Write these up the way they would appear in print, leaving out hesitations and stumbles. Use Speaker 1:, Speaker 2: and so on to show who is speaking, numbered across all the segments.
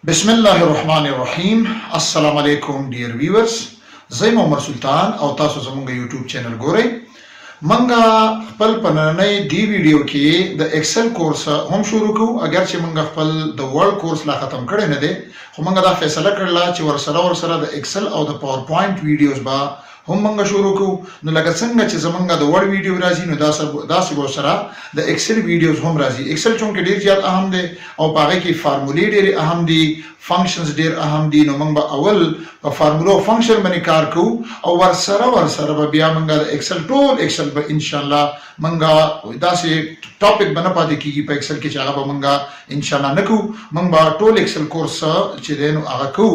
Speaker 1: बिस्मिल्लाहिर्रहमानिर्रहीम अस्सलाम वालेकुम dear viewers زه عمر سلطان او تاسو زموږ یوټیوب چینل ګورئ منګه خپل پننۍ دی ویډیو کې د ایکسل کورس هم شروع کوو اگر چې منګه خپل د ورډ کورس لا ختم کړی نه دی خو منګه دا فیصله کړل چې ورسره د ایکسل او د پاور پوینټ ویډیوز با هم منګه شروع کوو نو لکه څنګه چې زمونږ د ورډ ویډیو راځي نو دا سره د ایکسل ویډیوز هم راځي ایکسل چونکه ډیر زیات اهم دی او پاره کې فارمولې ډیر اهم دي فنکشنز ډیر اهم دي نو موږ به اول په فارمولا او فنکشن باندې کار کوو او ورسره به بیا موږ د ایکسل ټول ایکسل به ان شاء الله موږ داسې ټاپک باندې پاتې کیږي په ایکسل کې چې هغه به موږ ان شاء الله نکو موږ به ټول ایکسل کورس چې دینو هغه کوو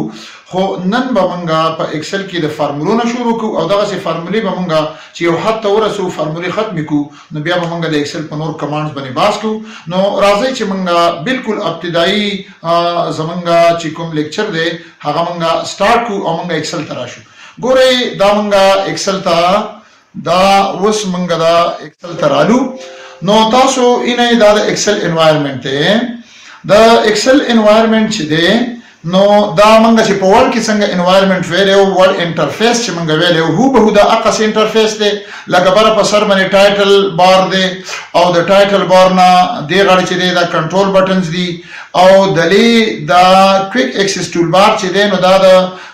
Speaker 1: خو نن به موږ په ایکسل کې د فارمولو نه شروع کوو او دغه سي فارمولې به موږ چې یو حد ته ورسو فارمولې ختم کوو نو بیا به موږ د ایکسل په نور کمانډز باندې باس کوو نو راځي چې موږ بالکل ابتدایي زمونږ چې کوم لیکچر دی هغه موږ سٹارټ کوو او موږ ایکسل ته راشو ګورئ دا موږ ایکسل ته دا اوس موږ دا ایکسل ته رالو نو تاسو اینه دا د ایکسل انوایرنمنت دی د ایکسل انوایرنمنت چې دی نو دا موږ چې په ورډ کې څنګه انوایرنمنت ویلو ورډ انټرفیس چې موږ ویلو هو به دا اقص انټرفیس دی لکه بر په سر باندې ټایټل بار دی او د ټایټل بار نه دی غړ چې دی دا کنټرول بټنز دي او دلی دا کویک ایکسس ټول بار چې دی نو دا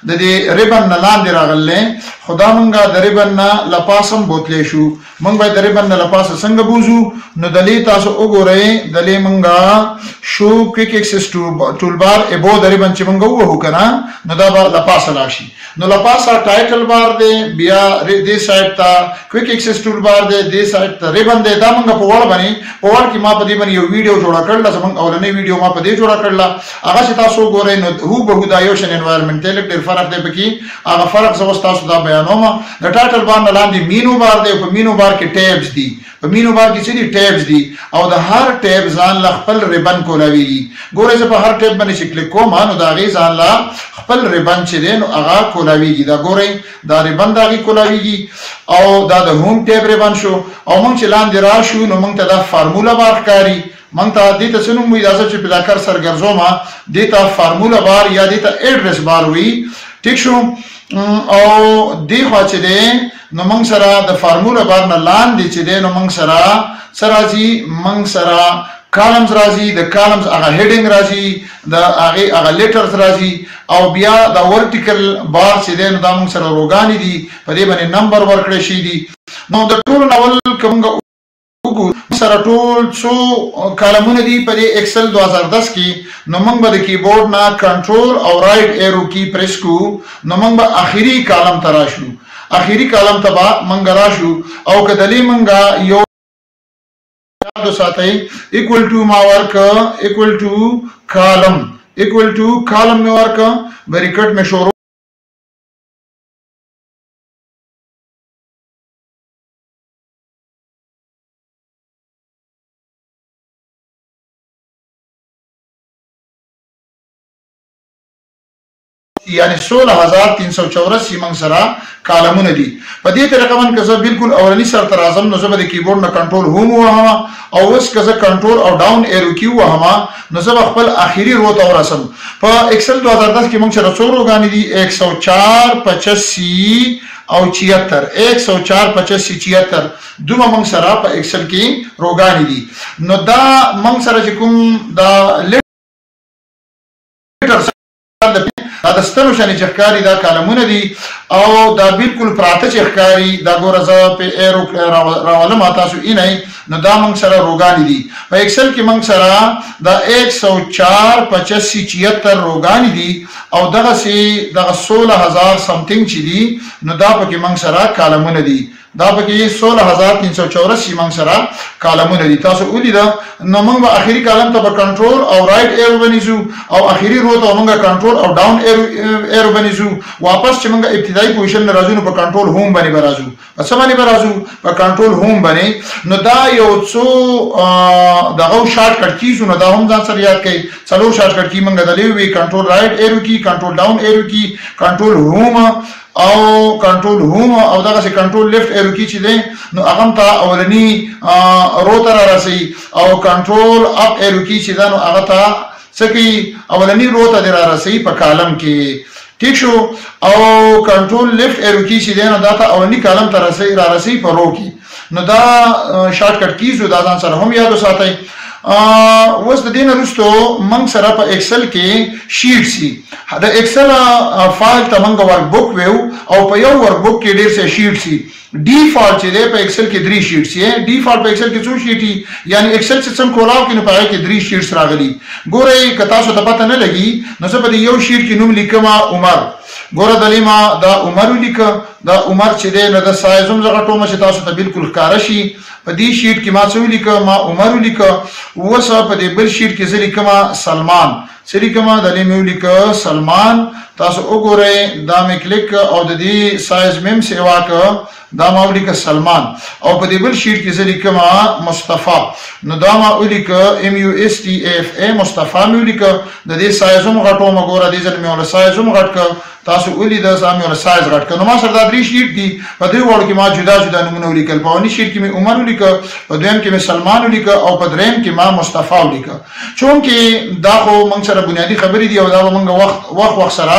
Speaker 1: د دې ریبن نه لاندې راغلې خدا مونږه د ریبن نه لپاسم بوتلې شو مونږ به د ریبن نه لپاسه څنګه بوزو نو دلی تاسو وګورئ دلی مونږه شو کویک ایکسس ټول بار ابو د ریبن چې مونږ وو کنه نو دا به لپاسه لاشي نو لپاسه ټایټل بار دی بیا دې سایډ ته کویک ایکسس ټول بار دی دې سایډ ته ریبن دی دا مونږ په وړ باندې په وړ کې ما په دې باندې یو ویډیو جوړ کړل زمونږ اولنې ویډیو ما په دې جوړ کړل هغه چې تاسو ګورئ نو هو به دا یو شن انوایرنمنت ته ډېر فرق دی پکې هغه فرق زه تاسو دا بیانوم د ټایټل بار نه لاندې مینو بار دی په مینو بار کې ټیبز دي په مینو بار کې څه دي ټیبز دي او د هر ټیب ځان له خپل ریبن کولاوي ګورئ زه په هر ټیب باندې چې کلیک کوم نو دا غي ځان له خپل ریبن چې دی نو هغه کولاويږي دا ګورئ دا ریبن دا غي کولاويږي او دا د هوم ټیب ریبن شو او موږ چې لاندې راشو نو موږ ته دا فارمولا بار ښکاري موږ ته دې ته څه نوم وي دا چې په لاکر سر ګرځوم دې ته فارمولا بار یا دې ته ایډریس بار وي ٹھیک شو او دی خوا چې دی نو موږ سره د فارمولا بار نه لاندې چې دی نو موږ سره راځي موږ سره کالمز راځي د کالمز هغه هیډینګ راځي د هغه لیټرز راځي او بیا د ورټیکل بار چې دی نو دا موږ سره روګانی دي په دې باندې نمبر ورکړی شي دي نو د ټول ناول کوم سره ټول څو کالمونه دي په دې ایکسل 2010 کې نو موږ به د کیبورډ نه کنټرول او رائټ ایرو کی پریس کو نو موږ به اخیری کالم ته راشو اخیری کالم ته موږ راشو او کدلی موږ یو یاد ساتئ equal to ما ورک equal to کالم میں ورک بریکٹ میں شروع یعنی 16384 موږ سره کالمونه دي په دې طریقه باندې که بالکل اولنی سر تر اعظم نو زه د کیبورډ نه کنټرول هوم وهم او اوس که زه کنټرول او ډاون ایرو کی وهم نو زه خپل اخیری رو ته ورسم په ایکسل 2010 کې موږ سره څو روګانی دي 104 85 او 76 104 85 76 دوه موږ سره په ایکسل کې روګانی دي نو دا موږ سره چې کوم دا لیټر دا د ستنو شانې چې ښکاري دا کالمونه دي او دا بالکل پراته چې ښکاري دا ګوره زه په ایرو راولم تاسو اینئ نو دا موږ سره روګانې دي په ایکسل کې موږ سره دا 104 85 76 روګانې دي او دغسې دغه 16000 سمثینګ چې دي نو دا پکې موږ سره کالمونه دي دا پکې 16384 موږ سره کالمونه دي تاسو ولیدا نو موږ به اخیری کالم ته په کنټرول او رائټ ایرو بنیزو او اخیری رو ته موږ کنټرول او ډاون ایرو بنیزو واپس چې موږ ابتدایي پوزیشن نه راځو نو په کنټرول هوم باندې راځو په څه باندې راځو په کنټرول هوم باندې نو دا یو څو دغه شارټ کټ کیز نو دا هم ځان سره یاد کړئ څلور شارټ کټ کی موږ دلې وی کنټرول رائټ ایرو کی کنټرول ډاون ایرو کی کنټرول هوم او کنټرول هوم او دغه کنټرول لیفت ایرو کی چې دی نو هغه ته اولنی رو ته راسي او کنټرول اپ ایرو کی چې دا نو هغه ته څه کوي اولنی رو ته در رسي په کالم کې ٹھیک شو او کنټرول لیفت ایرو کی چې دینه دا ته اولنی کالم ته رسي په رو کې نو دا شارټ کټ کیز دا ځان سره هم یاد وساتئ وس د دین وروسته موږ سره په ایکسل کې شیټ سي د ایکسل فایل ته موږ ورک بک ویو او په یو ورک بک کې ډیر څه شیټ سي ډیفالت چې دی په ایکسل کې 3 شیټس یې ډیفالت په ایکسل کې څو شیټي یعنی ایکسل چې څنګه کولاو کې نو په کې 3 شیټس راغلي ګوره که تاسو ته پته نه لګي نو زه په یو شیټ کې نوم لیکم عمر ګوره دلیما دا عمر لیک دا عمر چې دی نو د سایزوم زغه ټومه چې تاسو ته بالکل ښکار شي په دې شیټ کې ما څو لیکم ما عمر لیک وسه په دې بل شیټ کې زه لیکم سلمان سری کما دلی میو لیک سلمان تاسو وګورئ دا می کلیک او د دې سایز مم سیوا ک دا ما ولیک سلمان او په دې بل شیټ کې زه لیکم مصطفی نو دا ما ولیک ام یو اس टी اف ا مصطفی مې ولیک د دې سایزوم غټو ما ګوره دې ځل مې ول سایزوم غټ ک تاسو ولې د سامي ول سایز غټ ک نو ما سره دا 3 شیټ دي په دې وړ کې ما جدا جدا نمونه ولیکل په ونی شیټ کې مې عمر ولیک په دویم کې مې سلمان ولیک او په دریم کې ما مصطفی ولیک چون کې دا خو موږ سره بنیادی خبرې دی او دا موږ وخت سره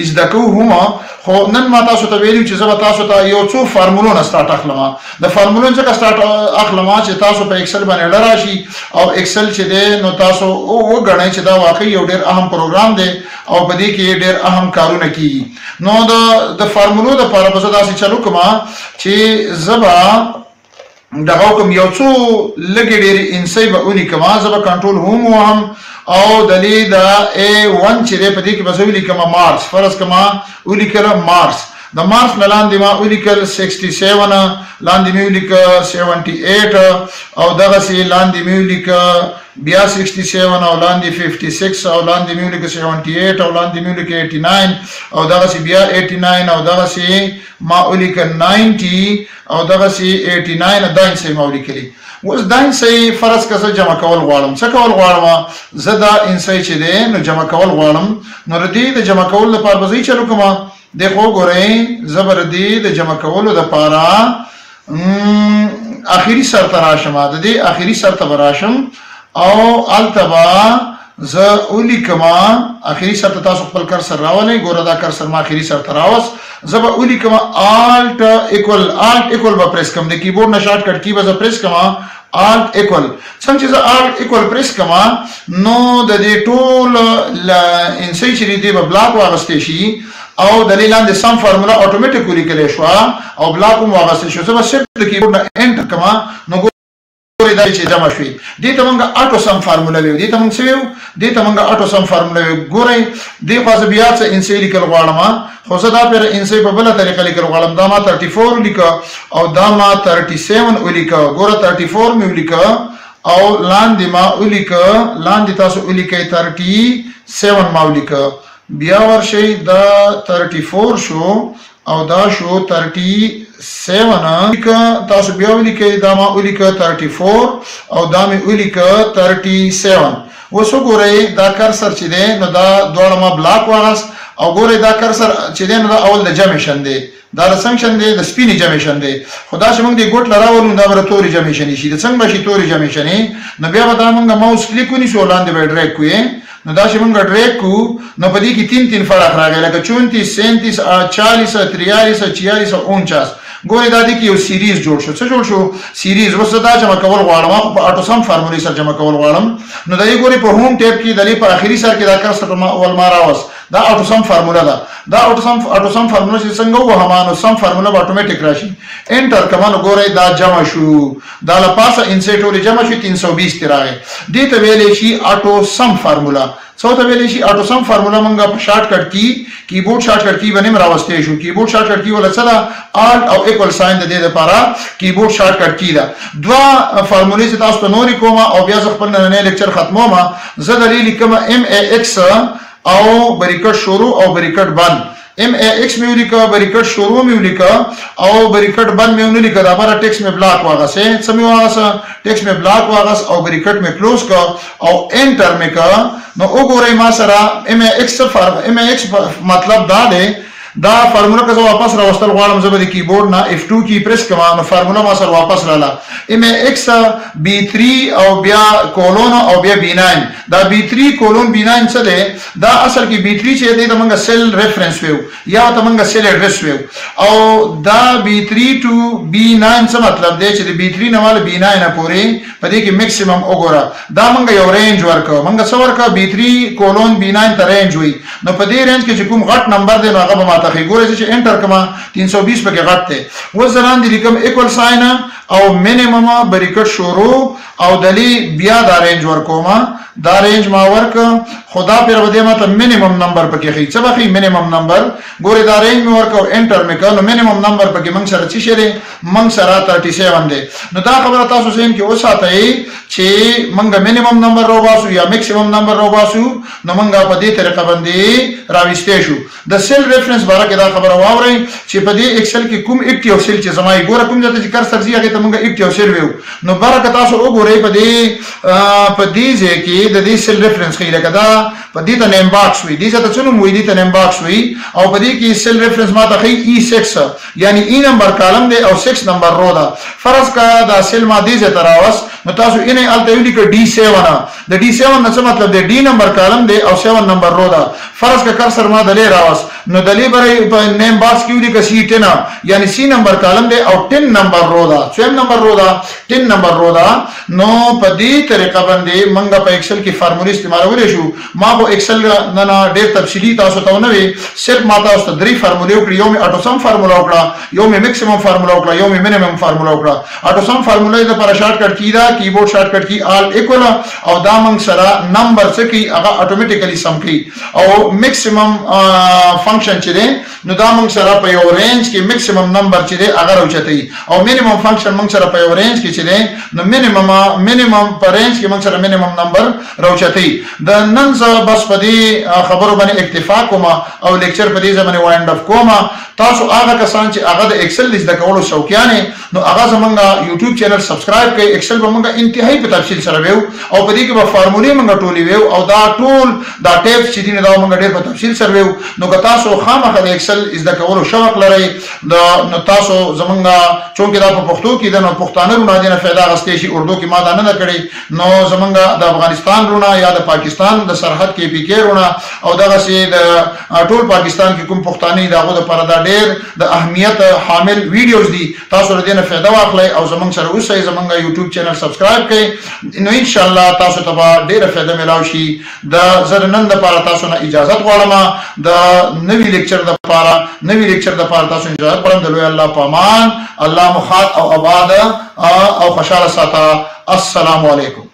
Speaker 1: از دکو هم خو نن ما تاسو ته ویلو چې زه تاسو ته یو څو فارمولونه سٹارټ اخلم د فارمولون څخه سٹارټ اخلم چې تاسو په ایکسل باندې لراشي او ایکسل چې دی نو تاسو وګڼئ چې دا واقعي یو ډیر اهم پروګرام دی او په دې کې ډیر اهم کارونه کوي نو د فارمولو د لپاره به داسې چلو کوم چې زبا دغه کوم یو څو لګي ډیر انسای به اونې کما زبا کنټرول هم وهم او دلی دا A1 چې په دې کې بسوي لیکم مارس فرض کما ولیکل مارس د مارس لاندې ما ولیکل 67 لاندې مې ولیکل 78 او دغه سي لاندې مې ولیکل بیا 67 او لاندې 56 او لاندې مې ولیکل 78 او لاندې مې ولیکل 89 او دغه سي بیا 89 او دغه سي ما ولیکل 90 او دغه سي 89 داین سي ما ولیکلی اوس دا انسای فرض کسه جمع کول غواړم څه کول غواړم زه دا انسای چې دی نو جمع کول غواړم نو ردی د جمع کول لپاره به زی چلو کوم دغه ګورئ زبر دی د جمع کولو لپاره اخیری سر ته راشم د دې اخیری سر ته راشم او التبا ز اولی کما اخیری سر ته تاسو خپل کرسر راولئ ګوره دا کرسر ما اخیری سر ته راوس زب اولی کما alt equal به پریس کوم د کیبورډ نه شارټ کټ کی به پریس کما alt equal څنګه چې alt equal پریس کما نو د دې ټول انسای چې دی په بلاک واغستې شي او دلیلاندې سم فارمولا اتوماتیک ولیکل شو او بلاک هم واغستې شو زب صرف د کیبورډ نه انټر کما نو دا چې جمع شوي دې ته موږ اټو سم فارمولا ویو دې ته موږ څه ویو دې ته موږ اټو سم فارمولا ویو ګورئ دې خاصه بیا څه انسای لیکل غواړم خو زه دا پر انسای په بل طریقه لیکل غواړم دا ما 34 لیکه او دا ما 37 ولیکه ګوره 34 مې ولیکه او لاندې ما ولیکه لاندې تاسو ولیکئ 37 ما ولیکه بیا ورشي دا 34 شو او دا شو 37 تاسو بیا ولیکئ دا ما ولیکه 34 او دا مې ولیکه 37 وسو ګورئ دا کرسر چې دی نو دا دواړه ما بلاک واغست او ګورئ دا کرسر چې دی نو دا اول د جمع شن دی دا د څنګه شن دی د سپینی جمع شن دی خدا چې موږ د ګوت لراولو دا ور توري جمع شن شي د څنګه شي توري جمع شنی نو بیا به دا موږ ماوس کلیک ونی شو لاندې به ډریګ کوی نو دا چې موږ ډریګ کو نو په دې کې 3 فرق راغی لکه 34 37 40 43 46 او 49 ګورئ دا دې کې یو سیریز جوړ شو څه جوړ شو سیریز وسه دا جمع کول غواړم په اټو سم فارمولې سره جمع کول غواړم نو دا یې ګورئ په هوم ټیب کې دلی په اخیری سر کې دا کرسر ما اول ما راوس دا اټو سم فارمولا ده دا اټو سم فارمولا چې څنګه وهمانو سم فارمولا اتوماتیک راشي انټر کمانو ګورئ دا جمع شو دا لا پاسه انسرټ ولې جمع شو 320 تراغه دې ته ویلې شي اټو سم فارمولا څو ته ویلې شي اټو سم فارمولا مونږه په شارټ کټ کی کیبورډ شارټ کټ کی باندې راوستې شو کیبورډ شارټ کټ کی ولا څه alt او equal ساين د دې لپاره کیبورډ شارټ کټ کی دا دوا فارمولې چې تاسو ته نورې کومه او بیا خپل نن لیکچر ختمومه زه دلیل کوم max او بریکټ شروع او بریکټ بند max میں ولیکا بریکٹ شروع میں ولیکا او بریکٹ بند میں ولیکا دا بارا ٹیکس میں بلاک واغس ہے سمی واغسا ٹیکس میں بلاک واغس او بریکٹ میں کلوز کا او انٹر میں کا نو او گو رئی ما سرا max مطلب دا دے دا فارموله که زه واپس راوستل غواړم زه به د کیبورډ نه F2 کی پریس کوم نو فارموله ما سره واپس رااله MX B3 او بیا کولون او بیا B9 دا B3 کولون B9 څه دی دا اصل کې B3 چې دی د منګه سیل ریفرنس ویو یا د منګه سیل ایڈریس ویو او دا B3 to B9 څه مطلب دی چې د B3 نه مال B9 نه پورې په دې کې میکسیمم وګوره دا منګه یو رینج ورکو منګه څه ورکو B3 کولون B9 ته رینج وي نو په دې رینج کې چې کوم غټ نمبر دی نو هغه به ماته ښیي ګورئ چې انټر کما 320 پکې غټ دی اوس زه لاندې لیکم ایکول ساین او مینیمم بریکټ شروع او دلی بیا دا رینج ورکوم دا رینج ما ورک خدا پر بده ما ته مینیمم نمبر پکې ښیي څه به ښیي مینیمم نمبر ګورئ دا رینج مې ورکو انټر مې کړ نو مینیمم نمبر پکې موږ سره څه شری موږ سره 37 دی نو دا خبره تاسو سین کې وساتئ چې موږ مینیمم نمبر راوباسو یا میکسیمم نمبر راوباسو نو موږ په دې طریقه باندې راويستې شو د سیل ریفرنس باره کې دا خبره واورئ چې په دې ایکسل کې کوم اکټیو سیل چې زمای ګوره کوم ځای چې کرسر زی هغه ته موږ اکټیو سیل ویو نو برکه تاسو وګورئ په دې ځای کې د دې سیل ریفرنس کې لکه دا په دې ته نیم باکس وي دې ته څه نوم وي دې ته نیم باکس وي او په دې کې سیل ریفرنس ماته ښیي E6 یعنی E نمبر کالم دی او 6 نمبر رو دا فرض کا دا سیل ما دې ځای ته راوس نو تاسو یې الته ویل کې D7 د D7 څه مطلب دی D نمبر کالم دی او 7 نمبر رو دا فرض کا کرسر ما دلې راوس نو دلی برای په نیم باکس کې دی که C10 یعنی C نمبر کالم دی او 10 نمبر رو دا 7 نمبر رو دا 10 نمبر رو دا نو په دې طریقه باندې منګه په ایکسل کې فارمولې استعمالولې شو ما په ایکسل نه ډېر تفصیلی تاسو ته نه وی صرف ما تاسو ته درې فارمولې وکړې یو مې اټو سم فارمولا وکړه یو مې میکسیمم فارمولا وکړه یو مې مینیمم فارمولا وکړه اټو سم فارمولې د پر شارټ کټ کی دا کیبورډ شارټ کټ کی آل ایکول او دا موږ سره نمبر څه کی هغه اتوماتیکلی سم کی او میکسیمم فنکشن چې دی نو دا موږ سره په یو رینج کې میکسیمم نمبر چې دی هغه راوچتای او مینیمم فنکشن موږ سره په یو رینج کې چې دی نو مینیمم په رینج کې موږ سره مینیمم نمبر راوچتای د نن ځ بس په دې خبرو باندې اکتفا کوم او لیکچر په دې ځمنه وایند اف کوم تاسو هغه کسان چې هغه د ایکسل د کولو شوقیان نو هغه زمونږه یوټیوب چینل سبسکرایب کړئ ایکسل به موږ انتهایی په تفصیل سره ویو او په دې کې به فارمولې موږ ټولې ویو او دا ټول دا ټیپس چې دي دا موږ ډېر په تفصیل سره ویو نو که تاسو خامخا د ایکسل د کولو شوق لرئ نو تاسو زمونږه چونکې دا په پښتو کې د پښتانه رونه دینه فایده غستې شي اردو کې ما دا نه کړی نو زمونږه د افغانستان رونه یا د پاکستان د سرحد کې پی کې رونه او دغه سي د ټول پاکستان کې کوم پښتانه دغه د پردا ډېر د اهمیت حامل ویډیوز دي تاسو له دې فایده واخلئ او زمونږ سره اوسئ زمونږه یوټیوب چینل سبسکرایب کړئ نو ان شاء الله تاسو ته ډېر فایده ملاوي شي د زر نن د لپاره تاسو نه اجازه غواړم د نوی لیکچر د لپاره تاسو اجازه غواړم د لوی الله پامان الله مخاط او آباد او خوشاله ساته السلام علیکم